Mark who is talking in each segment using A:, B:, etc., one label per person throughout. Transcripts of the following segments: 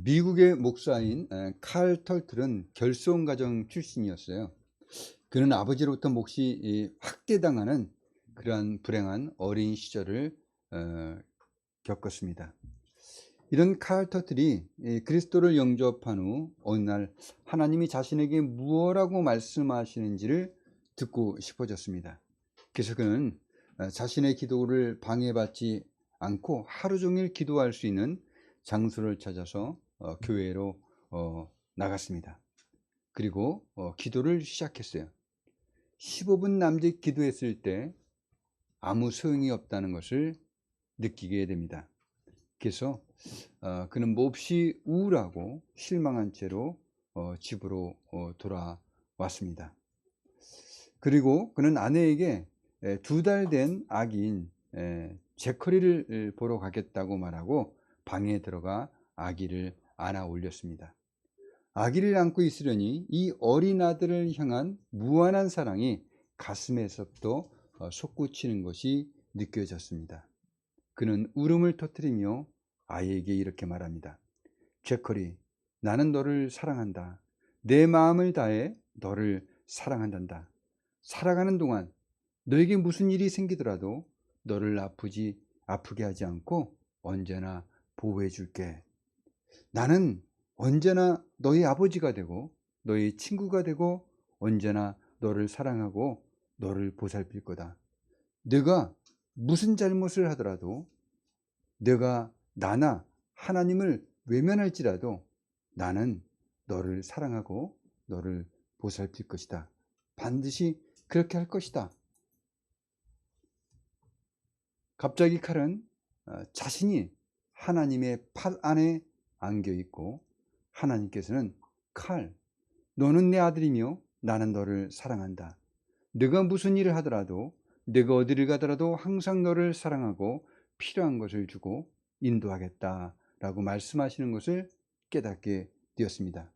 A: 미국의 목사인 칼 털틀은 결손가정 출신이었어요. 그는 아버지로부터 몫이 학대당하는 그러한 불행한 어린 시절을 겪었습니다. 이런 칼 터틀이 그리스도를 영접한 후 어느 날 하나님이 자신에게 무엇라고 말씀하시는지를 듣고 싶어졌습니다. 그래서 그는 자신의 기도를 방해받지 않고 하루 종일 기도할 수 있는 장소를 찾아서 교회로 나갔습니다. 그리고 기도를 시작했어요. 15분 남짓 기도했을 때 아무 소용이 없다는 것을 느끼게 됩니다. 그래서 그는 몹시 우울하고 실망한 채로 집으로 돌아왔습니다. 그리고 그는 아내에게 2달 된 아기인 제커리를 보러 가겠다고 말하고 방에 들어가 아기를 안아 올렸습니다. 아기를 안고 있으려니 이 어린 아들을 향한 무한한 사랑이 가슴에서부터 솟구치는 것이 느껴졌습니다. 그는 울음을 터뜨리며 아이에게 이렇게 말합니다. 제커리, 나는 너를 사랑한다. 내 마음을 다해 너를 사랑한단다. 살아가는 동안 너에게 무슨 일이 생기더라도 너를 아프게 하지 않고 언제나 보호해 줄게. 나는 언제나 너의 아버지가 되고 너의 친구가 되고 언제나 너를 사랑하고 너를 보살필 거다. 네가 무슨 잘못을 하더라도, 네가 나나 하나님을 외면할지라도 나는 너를 사랑하고 너를 보살필 것이다. 반드시 그렇게 할 것이다. 갑자기 칼은 자신이 하나님의 팔 안에 안겨 있고 하나님께서는 칼, 너는 내 아들이며 나는 너를 사랑한다. 네가 무슨 일을 하더라도, 네가 어디를 가더라도 항상 너를 사랑하고 필요한 것을 주고 인도하겠다라고 말씀하시는 것을 깨닫게 되었습니다.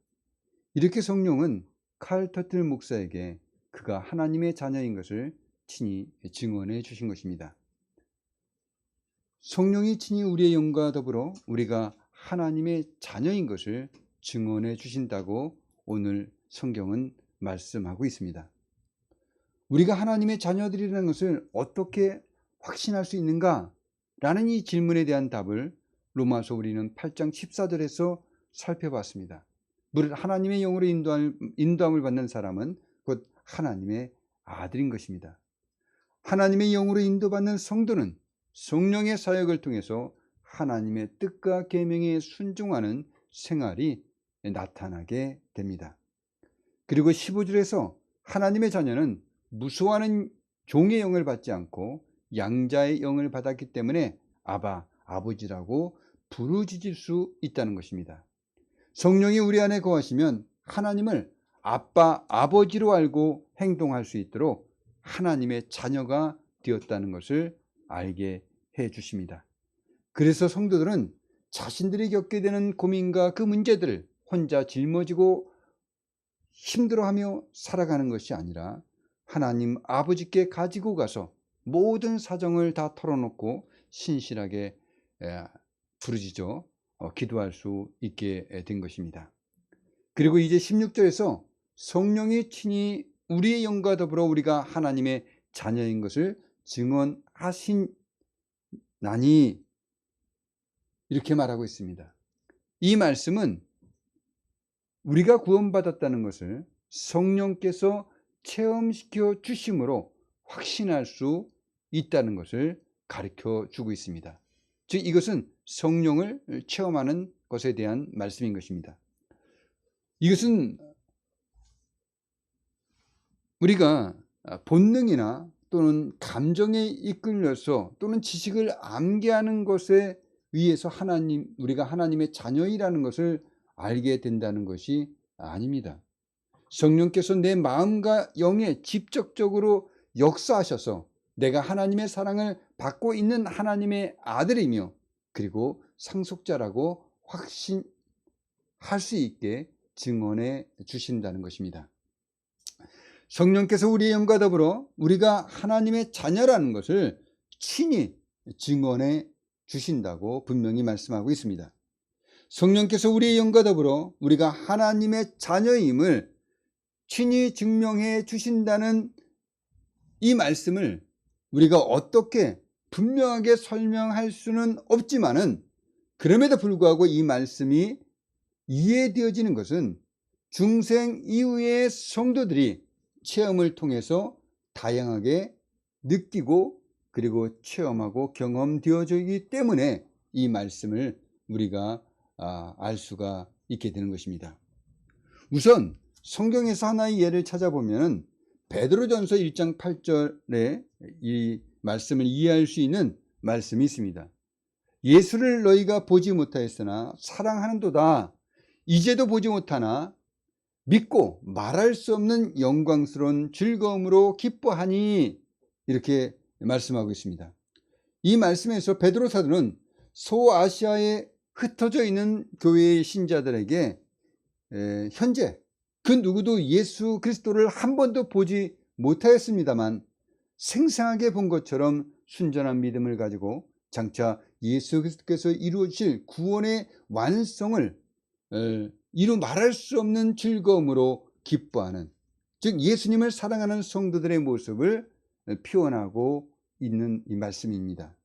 A: 이렇게 성령은 칼 터틀 목사에게 그가 하나님의 자녀인 것을 친히 증언해 주신 것입니다. 성령이 친히 우리의 영과 더불어 우리가 하나님의 자녀인 것을 증언해 주신다고 오늘 성경은 말씀하고 있습니다. 우리가 하나님의 자녀들이라는 것을 어떻게 확신할 수 있는가? 라는 이 질문에 대한 답을 로마서 우리는 8장 14절에서 살펴봤습니다. 무릇 하나님의 영으로 인도함을 받는 사람은 곧 하나님의 아들인 것입니다. 하나님의 영으로 인도받는 성도는 성령의 사역을 통해서 하나님의 뜻과 계명에 순종하는 생활이 나타나게 됩니다. 그리고 15절에서 하나님의 자녀는 무수하는 종의 영을 받지 않고 양자의 영을 받았기 때문에 아바, 아버지라고 부르짖을 수 있다는 것입니다. 성령이 우리 안에 거하시면 하나님을 아빠, 아버지로 알고 행동할 수 있도록 하나님의 자녀가 되었다는 것을 알게 해 주십니다. 그래서 성도들은 자신들이 겪게 되는 고민과 그 문제들을 혼자 짊어지고 힘들어하며 살아가는 것이 아니라 하나님 아버지께 가지고 가서 모든 사정을 다 털어놓고 신실하게 부르짖어 기도할 수 있게 된 것입니다. 그리고 이제 16절에서 성령이 친히 우리의 영과 더불어 우리가 하나님의 자녀인 것을 증언하시나니 이렇게 말하고 있습니다. 이 말씀은 우리가 구원받았다는 것을 성령께서 체험시켜 주심으로 확신할 수 있다는 것을 가르쳐 주고 있습니다. 즉 이것은 성령을 체험하는 것에 대한 말씀인 것입니다. 이것은 우리가 본능이나 또는 감정에 이끌려서 또는 지식을 암기하는 것에 의해서 우리가 하나님의 자녀이라는 것을 알게 된다는 것이 아닙니다. 성령께서 내 마음과 영에 직접적으로 역사하셔서 내가 하나님의 사랑을 받고 있는 하나님의 아들이며 그리고 상속자라고 확신할 수 있게 증언해 주신다는 것입니다. 성령께서 우리의 영과 더불어 우리가 하나님의 자녀라는 것을 친히 증언해 주신다고 분명히 말씀하고 있습니다. 성령께서 우리의 영과 더불어 우리가 하나님의 자녀임을 친히 증명해 주신다는 이 말씀을 우리가 어떻게 분명하게 설명할 수는 없지만은, 그럼에도 불구하고 이 말씀이 이해되어지는 것은 중생 이후의 성도들이 체험을 통해서 다양하게 느끼고 그리고 체험하고 경험되어지기 때문에 이 말씀을 우리가 알 수가 있게 되는 것입니다. 우선 성경에서 하나의 예를 찾아보면 베드로전서 1장 8절에 이 말씀을 이해할 수 있는 말씀이 있습니다. 예수를 너희가 보지 못하였으나 사랑하는도다. 이제도 보지 못하나 믿고 말할 수 없는 영광스러운 즐거움으로 기뻐하니, 이렇게 말씀하고 있습니다. 이 말씀에서 베드로 사도는 소아시아에 흩어져 있는 교회의 신자들에게 현재 그 누구도 예수 그리스도를 한 번도 보지 못하였습니다만 생생하게 본 것처럼 순전한 믿음을 가지고 장차 예수 그리스도께서 이루어질 구원의 완성을 이루 말할 수 없는 즐거움으로 기뻐하는, 즉 예수님을 사랑하는 성도들의 모습을 표현하고 있는 이 말씀입니다.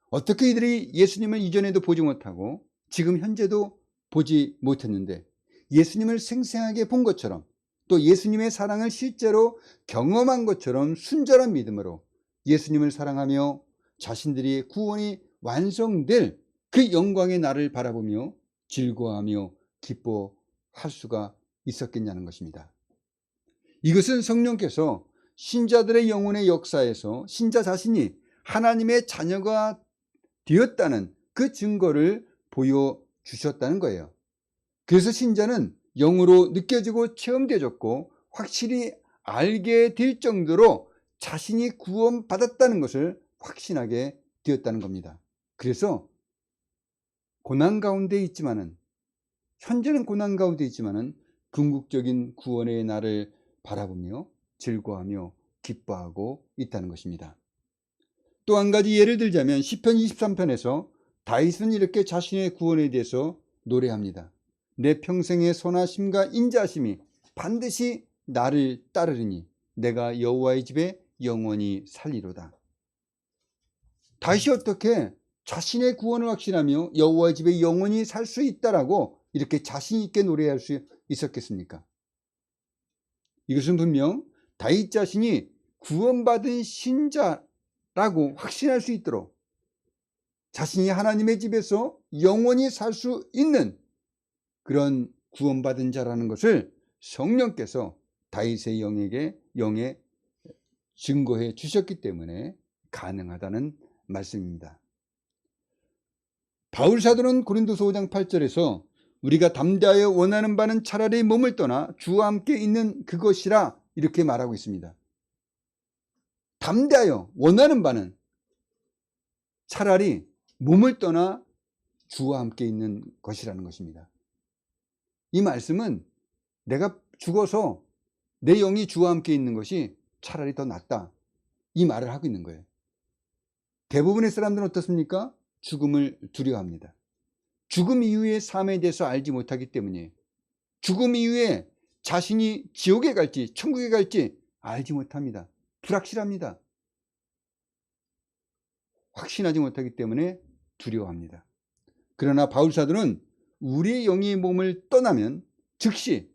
A: 어떻게 이들이 예수님을 이전에도 보지 못하고 지금 현재도 보지 못했는데 예수님을 생생하게 본 것처럼, 또 예수님의 사랑을 실제로 경험한 것처럼 순전한 믿음으로 예수님을 사랑하며 자신들이 구원이 완성될 그 영광의 날을 바라보며 즐거워하며 기뻐할 수가 있었겠냐는 것입니다. 이것은 성령께서 신자들의 영혼의 역사에서 신자 자신이 하나님의 자녀가 되었다는 그 증거를 보여주셨다는 거예요. 그래서 신자는 영으로 느껴지고 체험되어졌고 확실히 알게 될 정도로 자신이 구원받았다는 것을 확신하게 되었다는 겁니다. 그래서 고난 가운데 있지만은, 현재는 고난 가운데 있지만은 궁극적인 구원의 날을 바라보며 즐거워하며 기뻐하고 있다는 것입니다. 또 한 가지 예를 들자면 시편 23편에서 다윗은 이렇게 자신의 구원에 대해서 노래합니다. 내 평생의 선하심과 인자하심이 반드시 나를 따르리니 내가 여호와의 집에 영원히 살리로다. 다윗이 어떻게 자신의 구원을 확신하며 여호와의 집에 영원히 살 수 있다라고 이렇게 자신 있게 노래할 수 있었겠습니까? 이것은 분명 다윗 자신이 구원받은 신자라고 확신할 수 있도록 자신이 하나님의 집에서 영원히 살 수 있는 그런 구원받은 자라는 것을 성령께서 다윗의 영에 증거해 주셨기 때문에 가능하다는 말씀입니다. 바울 사도는 고린도서 5장 8절에서 우리가 담대하여 원하는 바는 차라리 몸을 떠나 주와 함께 있는 그것이라, 이렇게 말하고 있습니다. 담대하여 원하는 바는 차라리 몸을 떠나 주와 함께 있는 것이라는 것입니다. 이 말씀은 내가 죽어서 내 영이 주와 함께 있는 것이 차라리 더 낫다, 이 말을 하고 있는 거예요. 대부분의 사람들은 어떻습니까? 죽음을 두려워합니다. 죽음 이후의 삶에 대해서 알지 못하기 때문에, 죽음 이후에 자신이 지옥에 갈지 천국에 갈지 알지 못합니다. 불확실합니다. 확신하지 못하기 때문에 두려워합니다. 그러나 바울 사도는 우리의 영이 몸을 떠나면 즉시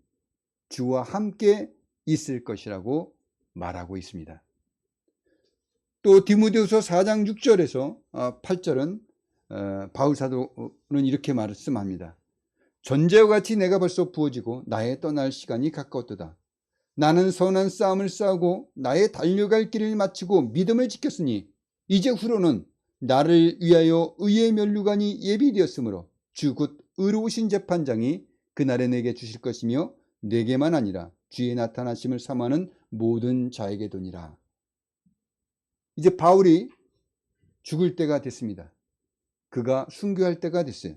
A: 주와 함께 있을 것이라고 말하고 있습니다. 또 디모데후서 4장 6절에서 8절은 바울 사도는 이렇게 말씀합니다. 전제와 같이 내가 벌써 부어지고 나의 떠날 시간이 가까웠도다. 나는 선한 싸움을 싸우고 나의 달려갈 길을 마치고 믿음을 지켰으니 이제 후로는 나를 위하여 의의 면류관이 예비되었으므로 주 곧 의로우신 재판장이 그날에 내게 주실 것이며 내게만 아니라 주의 나타나심을 사모하는 모든 자에게도니라. 이제 바울이 죽을 때가 됐습니다. 그가 순교할 때가 됐어요.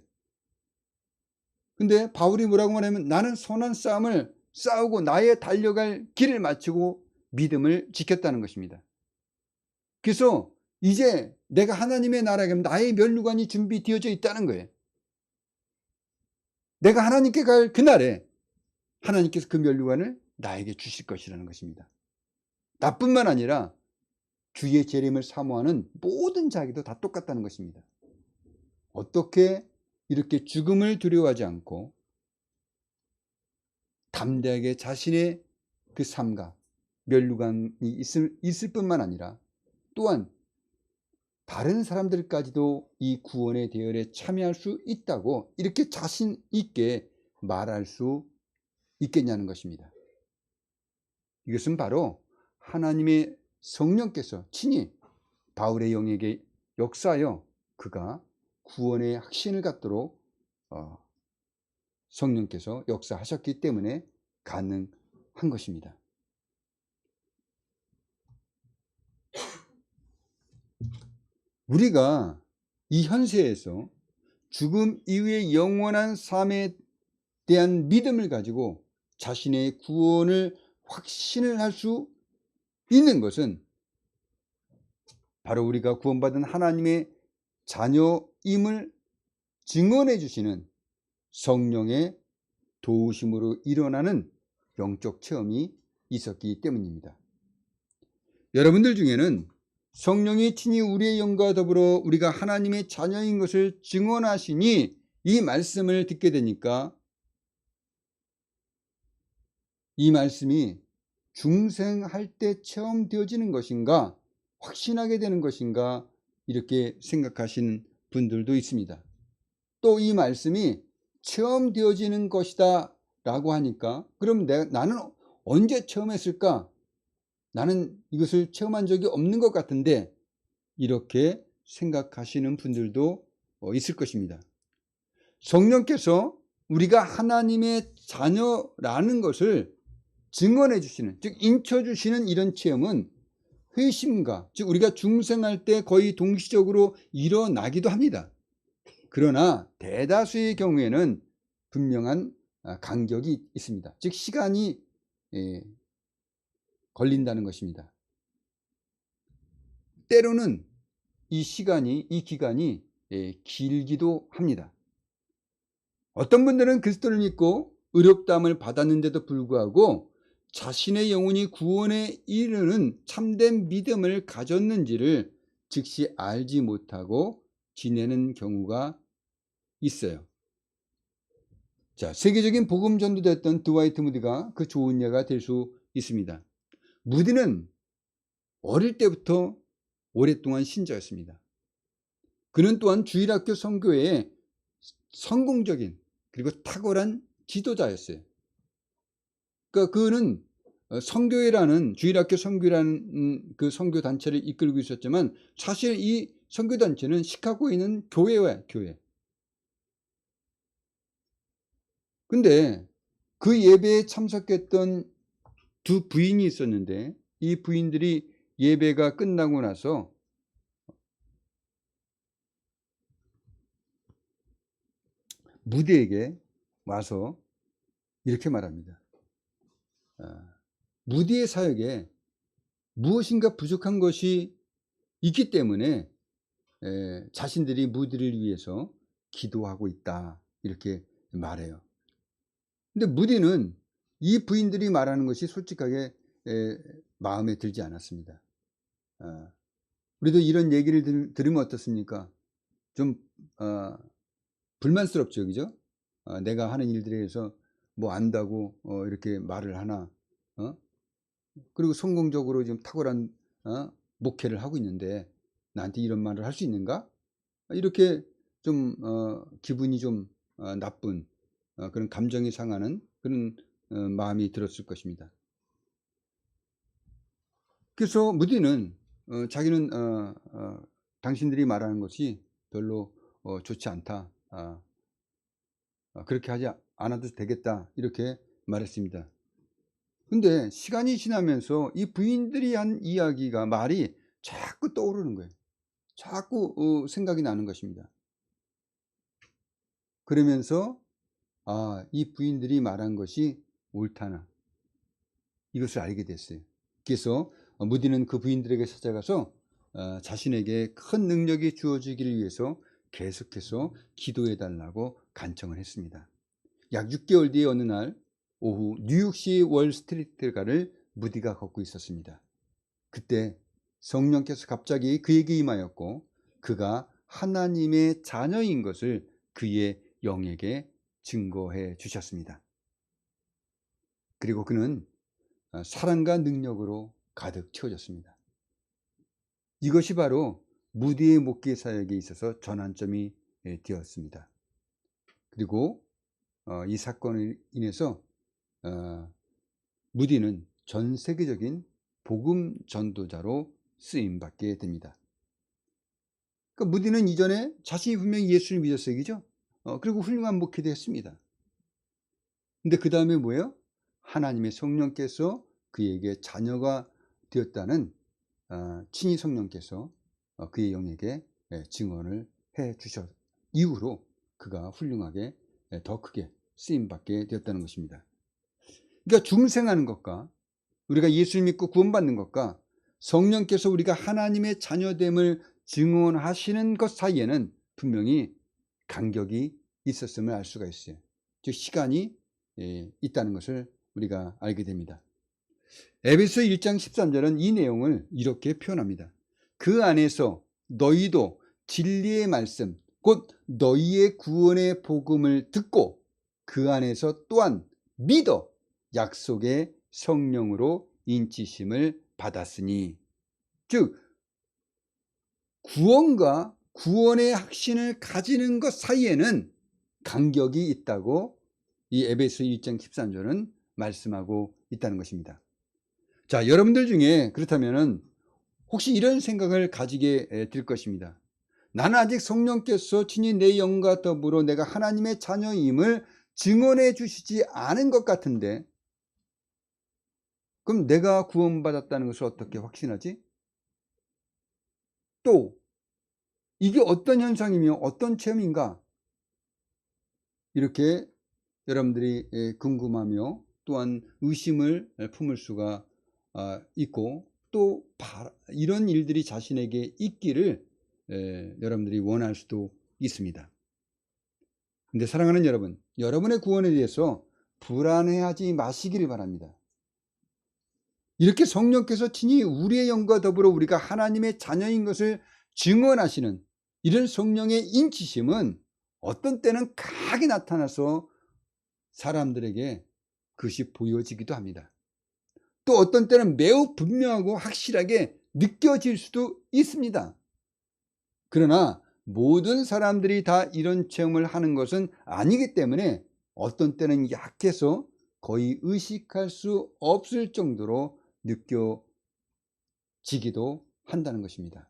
A: 근데 바울이 뭐라고 말하면 나는 선한 싸움을 싸우고 나의 달려갈 길을 마치고 믿음을 지켰다는 것입니다. 그래서 이제 내가 하나님의 나라에 가면 나의 면류관이 준비되어져 있다는 거예요. 내가 하나님께 갈 그날에 하나님께서 그 면류관을 나에게 주실 것이라는 것입니다. 나뿐만 아니라 주의 재림을 사모하는 모든 자에게도 다 똑같다는 것입니다. 어떻게 이렇게 죽음을 두려워하지 않고 담대하게 자신의 그 삶과 면류관이 있을 뿐만 아니라 또한 다른 사람들까지도 이 구원의 대열에 참여할 수 있다고 이렇게 자신 있게 말할 수 있겠냐는 것입니다. 이것은 바로 하나님의 성령께서 친히 바울의 영에게 역사하여 그가 구원의 확신을 갖도록 성령께서 역사하셨기 때문에 가능한 것입니다. 우리가 이 현세에서 죽음 이후의 영원한 삶에 대한 믿음을 가지고 자신의 구원을 확신을 할 수 있는 것은 바로 우리가 구원받은 하나님의 자녀임을 증언해 주시는 성령의 도우심으로 일어나는 영적 체험이 있었기 때문입니다. 여러분들 중에는 성령이 친히 우리의 영과 더불어 우리가 하나님의 자녀인 것을 증언하시니 이 말씀을 듣게 되니까 이 말씀이 중생할 때 체험되어지는 것인가 확신하게 되는 것인가 이렇게 생각하시는 분들도 있습니다. 또 이 말씀이 체험되어지는 것이다 라고 하니까 그럼 나는 언제 체험했을까? 나는 이것을 체험한 적이 없는 것 같은데 이렇게 생각하시는 분들도 있을 것입니다. 성령께서 우리가 하나님의 자녀라는 것을 증언해 주시는, 즉 인쳐 주시는 이런 체험은 회심과 즉 우리가 중생할 때 거의 동시적으로 일어나기도 합니다. 그러나 대다수의 경우에는 분명한 간격이 있습니다. 즉 시간이 걸린다는 것입니다. 때로는 이 기간이 길기도 합니다. 어떤 분들은 그리스도를 믿고 의롭다함을 받았는데도 불구하고 자신의 영혼이 구원에 이르는 참된 믿음을 가졌는지를 즉시 알지 못하고 지내는 경우가 있어요. 자, 세계적인 복음 전도됐던 드와이트 무디가 그 좋은 예가 될 수 있습니다. 무디는 어릴 때부터 오랫동안 신자였습니다. 그는 또한 주일학교 선교회의 성공적인 그리고 탁월한 지도자였어요. 그러니까 그는 선교회라는 주일학교 선교라는 그 선교 단체를 이끌고 있었지만 사실 이 선교 단체는 시카고에 있는 교회. 근데 그 예배에 참석했던 두 부인이 있었는데 이 부인들이 예배가 끝나고 나서 무디에게 와서 이렇게 말합니다. 무디의 사역에 무엇인가 부족한 것이 있기 때문에 자신들이 무디를 위해서 기도하고 있다 이렇게 말해요. 근데 무디는 이 부인들이 말하는 것이 솔직하게 마음에 들지 않았습니다. 우리도 이런 얘기를 들으면 어떻습니까? 좀 불만스럽죠, 그죠? 내가 하는 일들에 대해서 뭐 안다고 이렇게 말을 하나, 그리고 성공적으로 좀 탁월한 목회를 하고 있는데 나한테 이런 말을 할 수 있는가? 이렇게 좀 기분이 좀 나쁜 그런 감정이 상하는 그런 마음이 들었을 것입니다. 그래서 무디는 자기는 당신들이 말하는 것이 별로 좋지 않다. 그렇게 하지 않아도 되겠다. 이렇게 말했습니다. 근데 시간이 지나면서 이 부인들이 한 이야기가 말이 자꾸 떠오르는 거예요. 자꾸 생각이 나는 것입니다. 그러면서 이 부인들이 말한 것이 옳다나 이것을 알게 됐어요. 그래서 무디는 그 부인들에게 찾아가서 자신에게 큰 능력이 주어지기를 위해서 계속해서 기도해 달라고 간청을 했습니다. 약 6개월 뒤에 어느 날 오후 뉴욕시 월스트리트가를 무디가 걷고 있었습니다. 그때 성령께서 갑자기 그에게 임하였고 그가 하나님의 자녀인 것을 그의 영에게 증거해 주셨습니다. 그리고 그는 사랑과 능력으로 가득 채워졌습니다. 이것이 바로 무디의 목회 사역에 있어서 전환점이 되었습니다. 그리고 이 사건을 인해서 무디는 전 세계적인 복음 전도자로 쓰임받게 됩니다. 그러니까 무디는 이전에 자신이 분명히 예수를 믿었어요. 그죠? 그리고 훌륭한 목회도 했습니다. 근데 그 다음에 뭐예요? 하나님의 성령께서 그에게 자녀가 되었다는 친히 성령께서 그의 영에게 증언을 해 주셨 이후로 그가 훌륭하게 더 크게 쓰임받게 되었다는 것입니다. 그러니까 중생하는 것과 우리가 예수를 믿고 구원받는 것과 성령께서 우리가 하나님의 자녀됨을 증언하시는 것 사이에는 분명히 간격이 있었음을 알 수가 있어요. 즉 시간이 있다는 것을 우리가 알게 됩니다. 에베소 1장 13절은 이 내용을 이렇게 표현합니다. 그 안에서 너희도 진리의 말씀 곧 너희의 구원의 복음을 듣고 그 안에서 또한 믿어 약속의 성령으로 인치심을 받았으니, 즉 구원과 구원의 확신을 가지는 것 사이에는 간격이 있다고 이 에베소 1장 13절은 말씀하고 있다는 것입니다. 자, 여러분들 중에 그렇다면은 혹시 이런 생각을 가지게 될 것입니다. 나는 아직 성령께서 친히 내 영과 더불어 내가 하나님의 자녀임을 증언해 주시지 않은 것 같은데, 그럼 내가 구원받았다는 것을 어떻게 확신하지? 또 이게 어떤 현상이며 어떤 체험인가? 이렇게 여러분들이 궁금하며 또한 의심을 품을 수가 있고, 또 이런 일들이 자신에게 있기를 여러분들이 원할 수도 있습니다. 근데 사랑하는 여러분, 여러분의 구원에 대해서 불안해하지 마시기를 바랍니다. 이렇게 성령께서 친히 우리의 영과 더불어 우리가 하나님의 자녀인 것을 증언하시는 이런 성령의 인치심은 어떤 때는 강하게 나타나서 사람들에게 그것이 보여지기도 합니다. 또 어떤 때는 매우 분명하고 확실하게 느껴질 수도 있습니다. 그러나 모든 사람들이 다 이런 체험을 하는 것은 아니기 때문에 어떤 때는 약해서 거의 의식할 수 없을 정도로 느껴지기도 한다는 것입니다.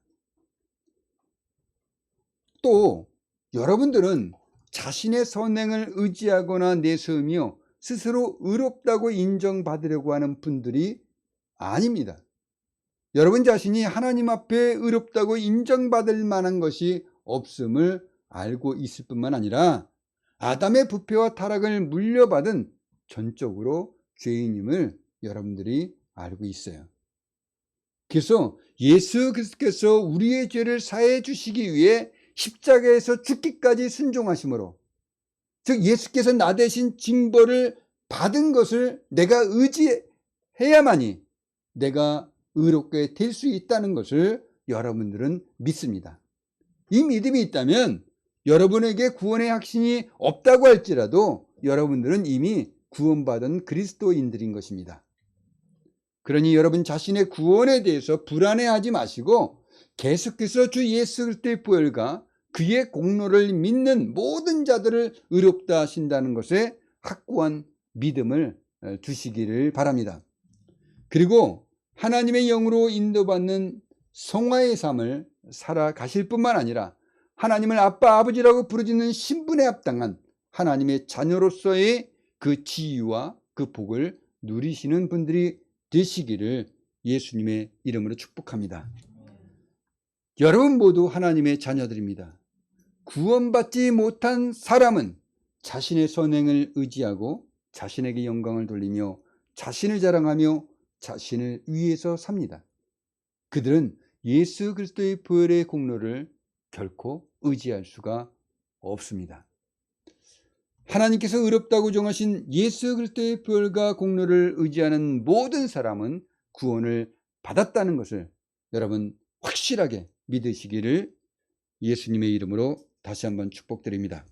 A: 또 여러분들은 자신의 선행을 의지하거나 내세우며 스스로 의롭다고 인정받으려고 하는 분들이 아닙니다. 여러분 자신이 하나님 앞에 의롭다고 인정받을 만한 것이 없음을 알고 있을 뿐만 아니라 아담의 부패와 타락을 물려받은 전적으로 죄인임을 여러분들이 알고 있어요. 그래서 예수 그리스도께서 우리의 죄를 사해 주시기 위해 십자가에서 죽기까지 순종하심으로, 즉 예수께서 나 대신 징벌을 받은 것을 내가 의지해야만이 내가 의롭게 될 수 있다는 것을 여러분들은 믿습니다. 이 믿음이 있다면 여러분에게 구원의 확신이 없다고 할지라도 여러분들은 이미 구원받은 그리스도인들인 것입니다. 그러니 여러분 자신의 구원에 대해서 불안해하지 마시고 계속해서 주 예수 그리스도의 보혈과 그의 공로를 믿는 모든 자들을 의롭다 하신다는 것에 확고한 믿음을 주시기를 바랍니다. 그리고 하나님의 영으로 인도받는 성화의 삶을 살아가실 뿐만 아니라 하나님을 아빠 아버지라고 부르짖는 신분에 합당한 하나님의 자녀로서의 그 지위와 그 복을 누리시는 분들이 되시기를 예수님의 이름으로 축복합니다. 여러분 모두 하나님의 자녀들입니다. 구원받지 못한 사람은 자신의 선행을 의지하고 자신에게 영광을 돌리며 자신을 자랑하며 자신을 위해서 삽니다. 그들은 예수 그리스도의 보혈의 공로를 결코 의지할 수가 없습니다. 하나님께서 의롭다고 정하신 예수 그리스도의 부활과 공로를 의지하는 모든 사람은 구원을 받았다는 것을 여러분 확실하게 믿으시기를 예수님의 이름으로 다시 한번 축복드립니다.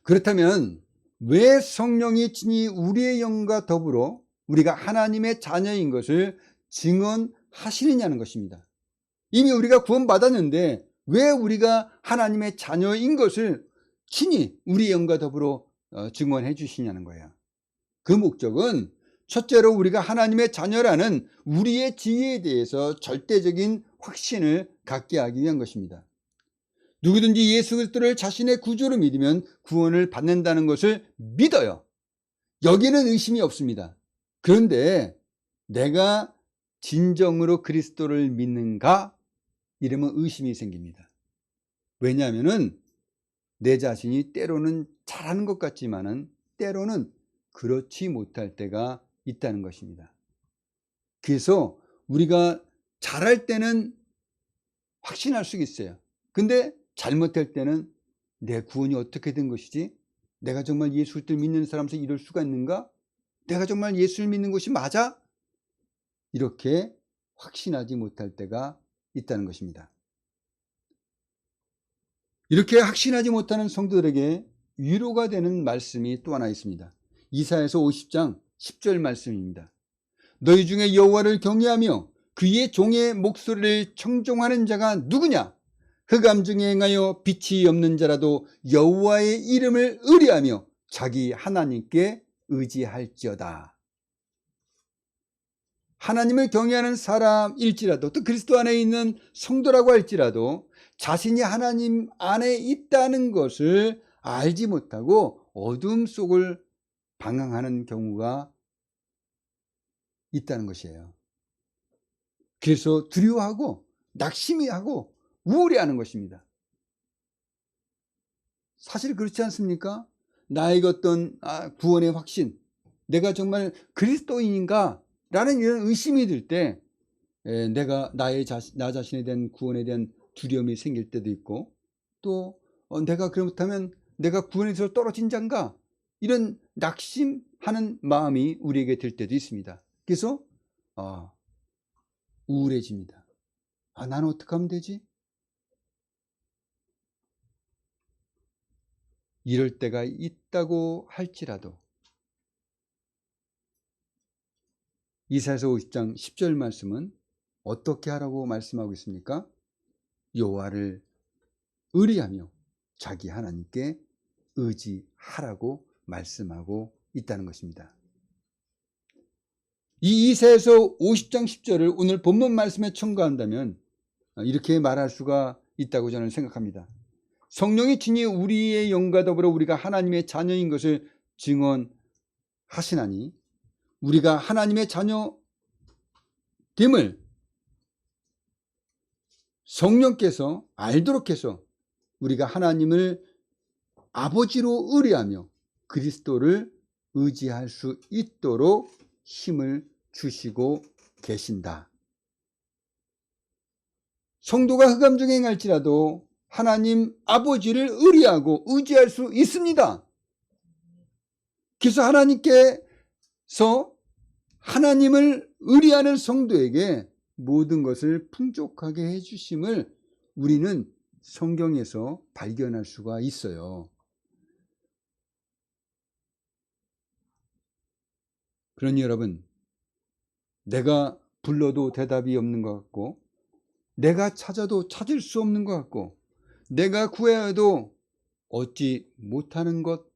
A: 그렇다면 왜 성령이 친히 우리의 영과 더불어 우리가 하나님의 자녀인 것을 증언하시느냐는 것입니다. 이미 우리가 구원받았는데 왜 우리가 하나님의 자녀인 것을 친히 우리의 영과 더불어 증언해 주시냐는 거예요. 그 목적은 첫째로 우리가 하나님의 자녀라는 우리의 지위에 대해서 절대적인 확신을 갖게 하기 위한 것입니다. 누구든지 예수 그리스도를 자신의 구주로 믿으면 구원을 받는다는 것을 믿어요. 여기는 의심이 없습니다. 그런데 내가 진정으로 그리스도를 믿는가? 이러면 의심이 생깁니다. 왜냐하면 내 자신이 때로는 잘하는 것 같지만은 때로는 그렇지 못할 때가 있다는 것입니다. 그래서 우리가 잘할 때는 확신할 수 있어요. 근데 잘못할 때는 내 구원이 어떻게 된 것이지? 내가 정말 예수를 믿는 사람에서 이럴 수가 있는가? 내가 정말 예수를 믿는 것이 맞아? 이렇게 확신하지 못할 때가 있다는 것입니다. 이렇게 확신하지 못하는 성도들에게 위로가 되는 말씀이 또 하나 있습니다. 이사야서 50장 10절 말씀입니다. 너희 중에 여호와를 경외하며 그의 종의 목소리를 청종하는 자가 누구냐? 흑암 중에 행하여 빛이 없는 자라도 여호와의 이름을 의뢰하며 자기 하나님께 의지할지어다. 하나님을 경외하는 사람일지라도 또 그리스도 안에 있는 성도라고 할지라도 자신이 하나님 안에 있다는 것을 알지 못하고 어둠 속을 방황하는 경우가 있다는 것이에요. 그래서 두려워하고 낙심하고 우울해하는 것입니다. 사실 그렇지 않습니까? 나에게 어떤 구원의 확신, 내가 정말 그리스도인인가? 라는 이런 의심이 들 때 내가 나 자신에 대한 구원에 대한 두려움이 생길 때도 있고 또 내가 그렇다면 내가 구원에서 떨어진 자인가? 이런 낙심하는 마음이 우리에게 들 때도 있습니다. 그래서 우울해집니다. 나는 어떻게 하면 되지? 이럴 때가 있다고 할지라도 이사야서 50장 10절 말씀은 어떻게 하라고 말씀하고 있습니까? 여호와를 의뢰하며 자기 하나님께 의지하라고 말씀하고 있다는 것입니다. 이 이사야서 50장 10절을 오늘 본문 말씀에 첨가한다면 이렇게 말할 수가 있다고 저는 생각합니다. 성령이 친히 우리의 영과 더불어 우리가 하나님의 자녀인 것을 증언하시나니 우리가 하나님의 자녀됨을 성령께서 알도록 해서 우리가 하나님을 아버지로 의뢰하며 그리스도를 의지할 수 있도록 힘을 주시고 계신다. 성도가 흑암 중에 행할지라도 하나님 아버지를 의뢰하고 의지할 수 있습니다. 그래서 하나님께서 하나님을 의뢰하는 성도에게 모든 것을 풍족하게 해주심을 우리는 성경에서 발견할 수가 있어요. 그러니 여러분, 내가 불러도 대답이 없는 것 같고 내가 찾아도 찾을 수 없는 것 같고 내가 구해도 얻지 못하는 것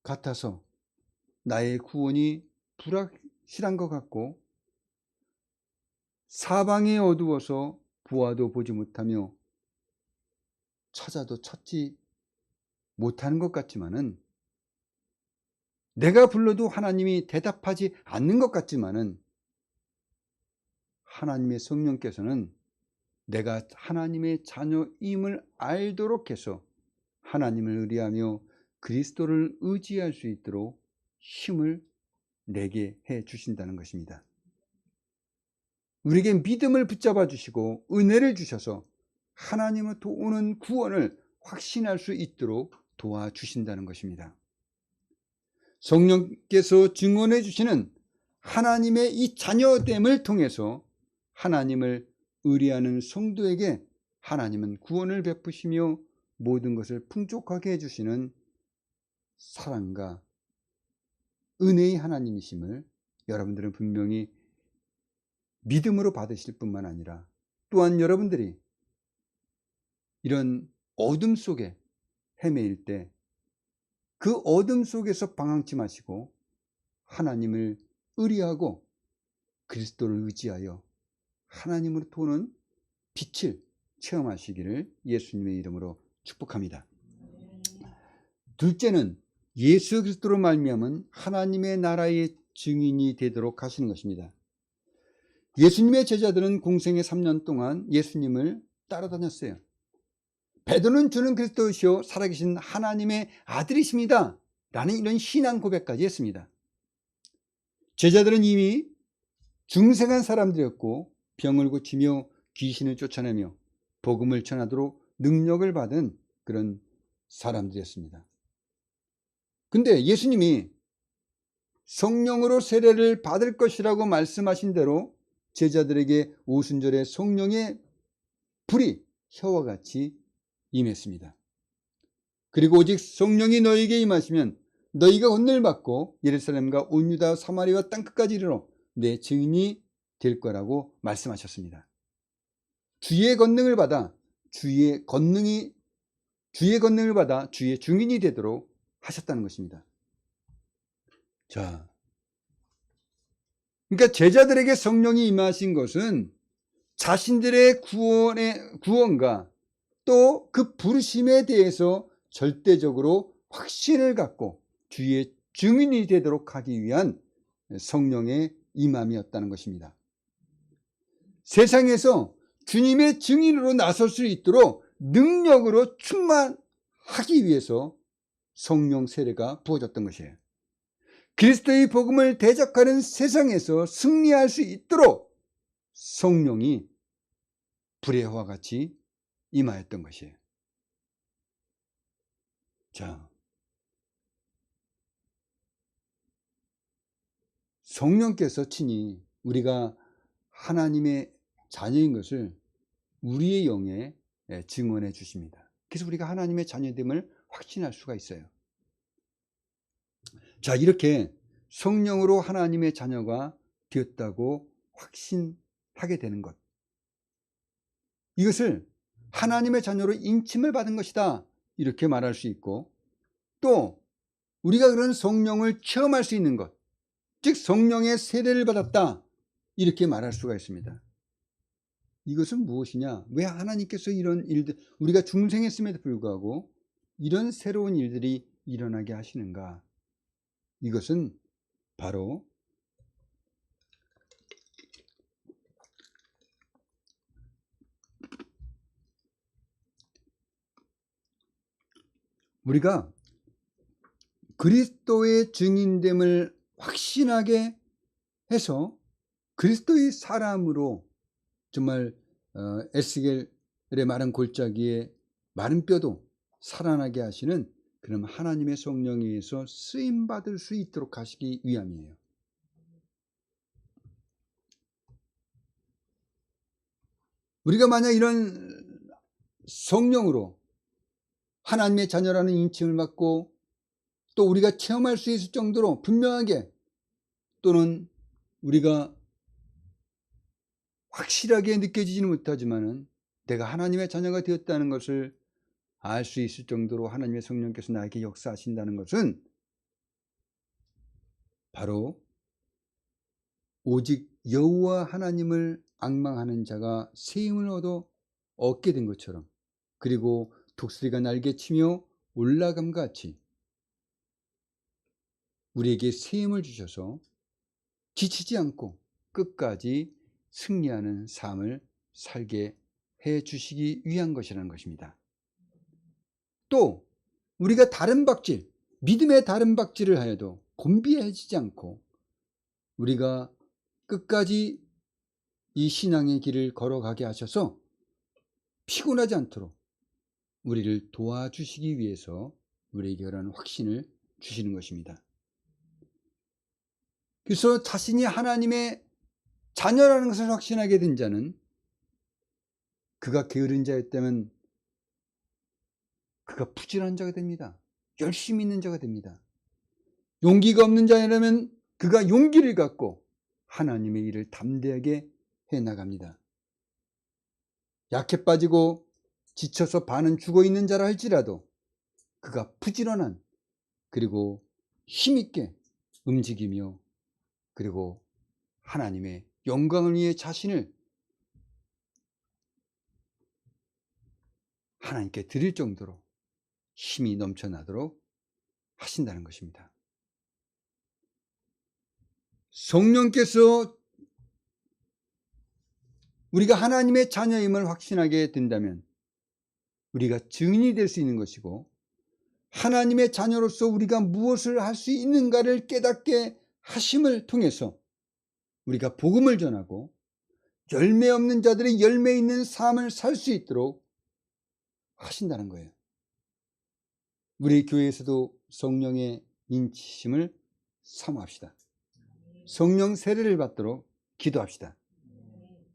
A: 같아서 나의 구원이 불확실한 것 같고 사방이 어두워서 보아도 보지 못하며 찾아도 찾지 못하는 것 같지만은 내가 불러도 하나님이 대답하지 않는 것 같지만은 하나님의 성령께서는 내가 하나님의 자녀임을 알도록 해서 하나님을 의뢰하며 그리스도를 의지할 수 있도록 힘을 내게 해 주신다는 것입니다. 우리에게 믿음을 붙잡아 주시고 은혜를 주셔서 하나님으로부터 오는 구원을 확신할 수 있도록 도와주신다는 것입니다. 성령께서 증언해 주시는 하나님의 이 자녀됨을 통해서 하나님을 의뢰하는 성도에게 하나님은 구원을 베푸시며 모든 것을 풍족하게 해주시는 사랑과 은혜의 하나님이심을 여러분들은 분명히 믿음으로 받으실 뿐만 아니라 또한 여러분들이 이런 어둠 속에 헤매일 때 그 어둠 속에서 방황치 마시고 하나님을 의뢰하고 그리스도를 의지하여 하나님으로 도는 빛을 체험하시기를 예수님의 이름으로 축복합니다. 둘째는 예수 그리스도로 말미암은 하나님의 나라의 증인이 되도록 하시는 것입니다. 예수님의 제자들은 공생의 3년 동안 예수님을 따라다녔어요. 베드로는 주는 그리스도시요 살아계신 하나님의 아들이십니다 라는 이런 신앙 고백까지 했습니다. 제자들은 이미 중생한 사람들이었고 병을 고치며 귀신을 쫓아내며 복음을 전하도록 능력을 받은 그런 사람들이었습니다. 근데 예수님이 성령으로 세례를 받을 것이라고 말씀하신 대로 제자들에게 오순절에 성령의 불이 혀와 같이 임했습니다. 그리고 오직 성령이 너희에게 임하시면 너희가 권능을 받고 예루살렘과 온 유다 사마리아 땅끝까지 이르러 내 증인이 될 거라고 말씀하셨습니다. 주의 권능을 받아 주의 권능을 받아 주의 증인이 되도록 하셨다는 것입니다. 자, 그러니까 제자들에게 성령이 임하신 것은 자신들의 구원과 또 그 부르심에 대해서 절대적으로 확신을 갖고 주의 증인이 되도록 하기 위한 성령의 임함이었다는 것입니다. 세상에서 주님의 증인으로 나설 수 있도록 능력으로 충만하기 위해서 성령 세례가 부어졌던 것이에요. 그리스도의 복음을 대적하는 세상에서 승리할 수 있도록 성령이 불의 화와 같이 임하였던 것이에요. 자, 성령께서 친히 우리가 하나님의 자녀인 것을 우리의 영에 증언해 주십니다. 그래서 우리가 하나님의 자녀됨을 확신할 수가 있어요. 자, 이렇게 성령으로 하나님의 자녀가 되었다고 확신하게 되는 것, 이것을 하나님의 자녀로 인침을 받은 것이다 이렇게 말할 수 있고, 또 우리가 그런 성령을 체험할 수 있는 것, 즉 성령의 세례를 받았다 이렇게 말할 수가 있습니다. 이것은 무엇이냐? 왜 하나님께서 이런 일들, 우리가 중생했음에도 불구하고 이런 새로운 일들이 일어나게 하시는가? 이것은 바로 우리가 그리스도의 증인됨을 확신하게 해서 그리스도의 사람으로 정말 에스겔의 마른 골짜기에 마른 뼈도 살아나게 하시는 그런 하나님의 성령에 의해서 쓰임받을 수 있도록 하시기 위함이에요. 우리가 만약 이런 성령으로 하나님의 자녀라는 인칭을 받고 또 우리가 체험할 수 있을 정도로 분명하게, 또는 우리가 확실하게 느껴지지는 못하지만은 내가 하나님의 자녀가 되었다는 것을 알 수 있을 정도로 하나님의 성령께서 나에게 역사하신다는 것은 바로 오직 여호와 하나님을 앙망하는 자가 세임을 얻게 된 것처럼, 그리고 독수리가 날개치며 올라감 같이 우리에게 세임을 주셔서 지치지 않고 끝까지 승리하는 삶을 살게 해 주시기 위한 것이라는 것입니다. 또 우리가 다른 박질, 믿음의 다른 박질을 하여도 곤비해지지 않고 우리가 끝까지 이 신앙의 길을 걸어가게 하셔서 피곤하지 않도록 우리를 도와주시기 위해서 우리에게 그런 확신을 주시는 것입니다. 그래서 자신이 하나님의 자녀라는 것을 확신하게 된 자는, 그가 게으른 자였다면 그가 부지런한 자가 됩니다. 열심히 있는 자가 됩니다. 용기가 없는 자라면 그가 용기를 갖고 하나님의 일을 담대하게 해나갑니다. 약해 빠지고 지쳐서 반은 죽어있는 자라 할지라도 그가 부지런한, 그리고 힘있게 움직이며, 그리고 하나님의 영광을 위해 자신을 하나님께 드릴 정도로 힘이 넘쳐나도록 하신다는 것입니다. 성령께서 우리가 하나님의 자녀임을 확신하게 된다면 우리가 증인이 될 수 있는 것이고, 하나님의 자녀로서 우리가 무엇을 할 수 있는가를 깨닫게 하심을 통해서 우리가 복음을 전하고 열매 없는 자들이 열매 있는 삶을 살 수 있도록 하신다는 거예요. 우리 교회에서도 성령의 인치심을 사모합시다. 성령 세례를 받도록 기도합시다.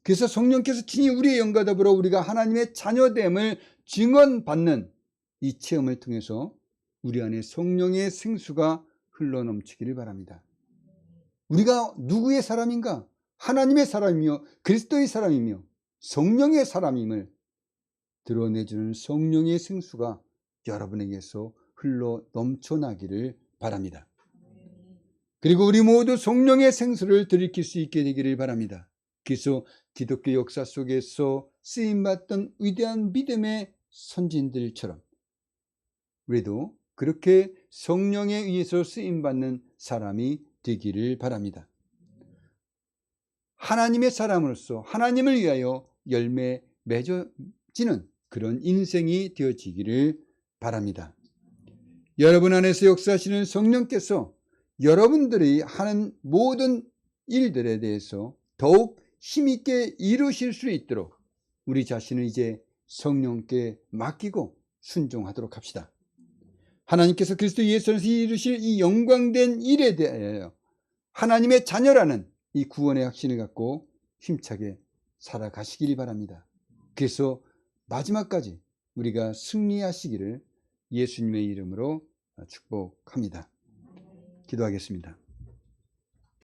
A: 그래서 성령께서 친히 우리의 영과 더불어 우리가 하나님의 자녀됨을 증언받는 이 체험을 통해서 우리 안에 성령의 생수가 흘러넘치기를 바랍니다. 우리가 누구의 사람인가? 하나님의 사람이며 그리스도의 사람이며 성령의 사람임을 드러내주는 성령의 생수가 여러분에게서 흘러 넘쳐나기를 바랍니다. 그리고 우리 모두 성령의 생수를 들이킬 수 있게 되기를 바랍니다. 그래서 기독교 역사 속에서 쓰임받던 위대한 믿음의 선진들처럼 우리도 그렇게 성령에 의해서 쓰임받는 사람이 되기를 바랍니다. 하나님의 사람으로서 하나님을 위하여 열매 맺어지는 그런 인생이 되어지기를 바랍니다. 여러분 안에서 역사하시는 성령께서 여러분들이 하는 모든 일들에 대해서 더욱 힘있게 이루실 수 있도록 우리 자신을 이제 성령께 맡기고 순종하도록 합시다. 하나님께서 그리스도 예수 안에서 이루실 이 영광된 일에 대하여 하나님의 자녀라는 이 구원의 확신을 갖고 힘차게 살아가시기를 바랍니다. 그래서 마지막까지 우리가 승리하시기를 예수님의 이름으로 축복합니다. 기도하겠습니다.